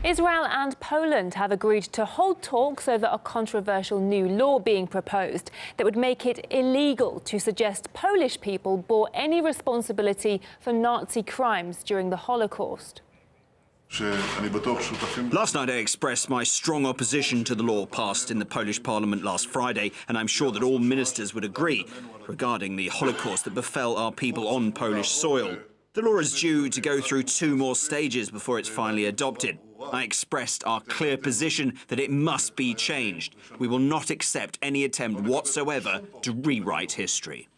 Israel and Poland have agreed to hold talks over a controversial new law being proposed that would make it illegal to suggest Polish people bore any responsibility for Nazi crimes during the Holocaust. Last night I expressed my strong opposition to the law passed in the Polish parliament last Friday, and I'm sure that all ministers would agree regarding the Holocaust that befell our people on Polish soil. The law is due to go through 2 more stages before it's finally adopted. I expressed our clear position that it must be changed. We will not accept any attempt whatsoever to rewrite history.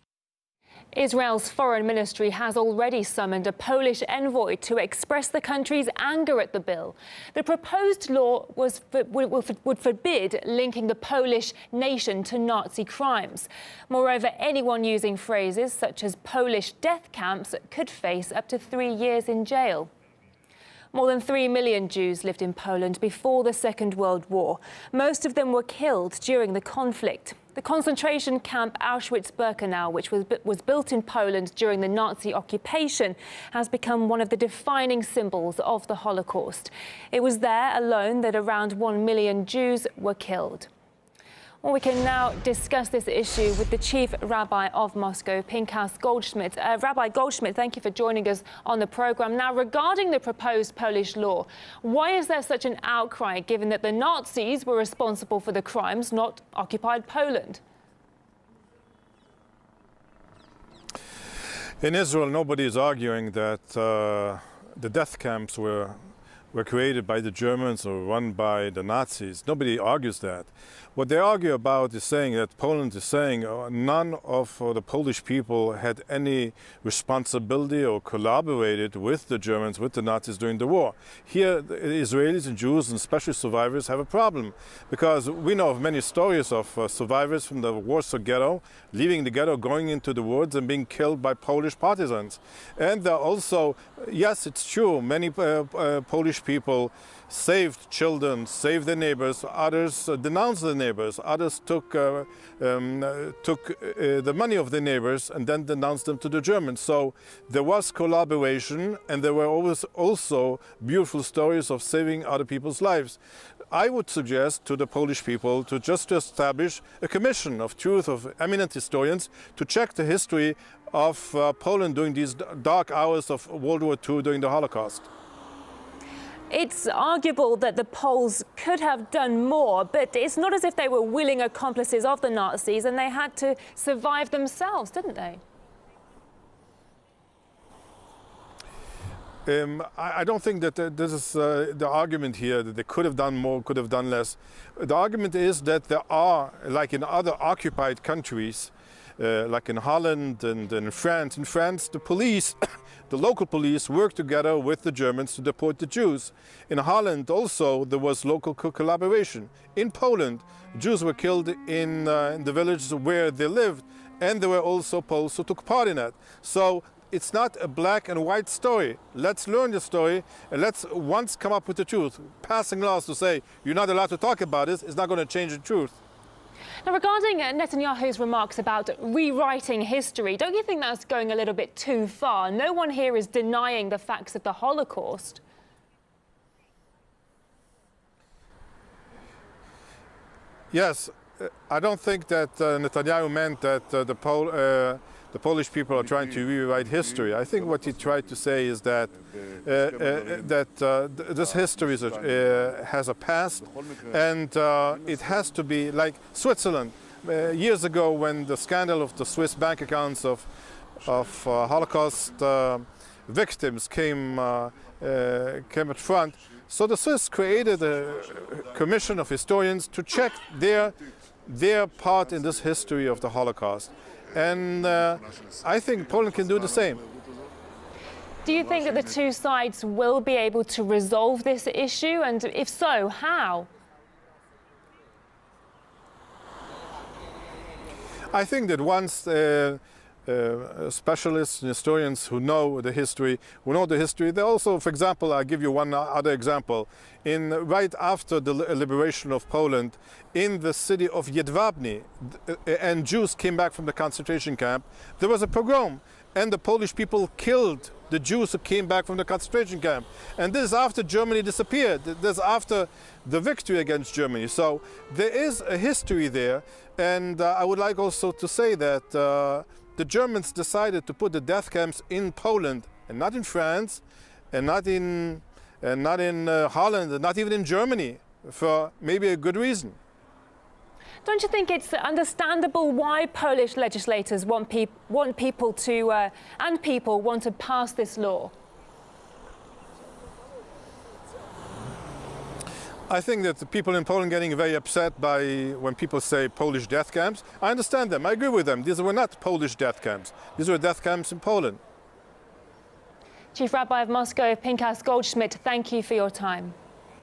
Israel's foreign ministry has already summoned a Polish envoy to express the country's anger at the bill. The proposed law would forbid linking the Polish nation to Nazi crimes. Moreover, anyone using phrases such as Polish death camps could face up to 3 years in jail. More than 3 million Jews lived in Poland before the Second World War. Most of them were killed during the conflict. The concentration camp Auschwitz-Birkenau, which was built in Poland during the Nazi occupation, has become one of the defining symbols of the Holocaust. It was there alone that around 1 million Jews were killed. Well, we can now discuss this issue with the Chief Rabbi of Moscow, Pinchas Goldschmidt. Rabbi Goldschmidt, thank you for joining us on the programme. Now, regarding the proposed Polish law, why is there such an outcry, given that the Nazis were responsible for the crimes, not occupied Poland? In Israel, nobody is arguing that the death camps were created by the Germans or run by the Nazis. Nobody argues that. What they argue about is saying that Poland is saying none of the Polish people had any responsibility or collaborated with the Germans, with the Nazis during the war. Here, the Israelis and Jews, and especially survivors, have a problem, because we know of many stories of survivors from the Warsaw Ghetto leaving the ghetto, going into the woods and being killed by Polish partisans. And there are also, yes, it's true, many Polish people saved children, saved their neighbors, others denounced their neighbors, others took the money of their neighbors and then denounced them to the Germans. So there was collaboration, and there were always also beautiful stories of saving other people's lives. I would suggest to the Polish people to just establish a commission of truth of eminent historians to check the history of Poland during these dark hours of World War II during the Holocaust. It's arguable that the Poles could have done more, but it's not as if they were willing accomplices of the Nazis and they had to survive themselves, didn't they? I don't think that this is the argument here, that they could have done more, could have done less. The argument is that there are, like in other occupied countries, like in Holland and in France. In France, the police, the local police, worked together with the Germans to deport the Jews. In Holland also there was local collaboration. In Poland, Jews were killed in the villages where they lived, and there were also Poles who took part in that. So it's not a black and white story. Let's learn the story, and let's once come up with the truth. Passing laws to say you're not allowed to talk about this is not going to change the truth. Now, regarding Netanyahu's remarks about rewriting history, don't you think that's going a little bit too far? No one here is denying the facts of the Holocaust. Yes, I don't think that Netanyahu meant that the Polish people are trying to rewrite history. I think what he tried to say is that this history has a past, and it has to be like Switzerland. Years ago, when the scandal of the Swiss bank accounts of Holocaust victims came at front, so the Swiss created a commission of historians to check their part in this history of the Holocaust. And I think Poland can do the same. Do you think that the two sides will be able to resolve this issue? And if so, how? I think that once specialists and historians who know the history, they also, for example, I'll give you one other example. Right after the liberation of Poland, in the city of Jedwabne, and Jews came back from the concentration camp, there was a pogrom. and the Polish people killed the Jews who came back from the concentration camp. And this is after Germany disappeared. This is after the victory against Germany. So there is a history there. And I would like also to say that the Germans decided to put the death camps in Poland and not in France and not in Holland and not even in Germany for maybe a good reason. Don't you think it's understandable why Polish legislators want people to pass this law? I think that the people in Poland getting very upset when people say Polish death camps. I understand them. I agree with them. These were not Polish death camps. These were death camps in Poland. Chief Rabbi of Moscow, Pinchas Goldschmidt, thank you for your time.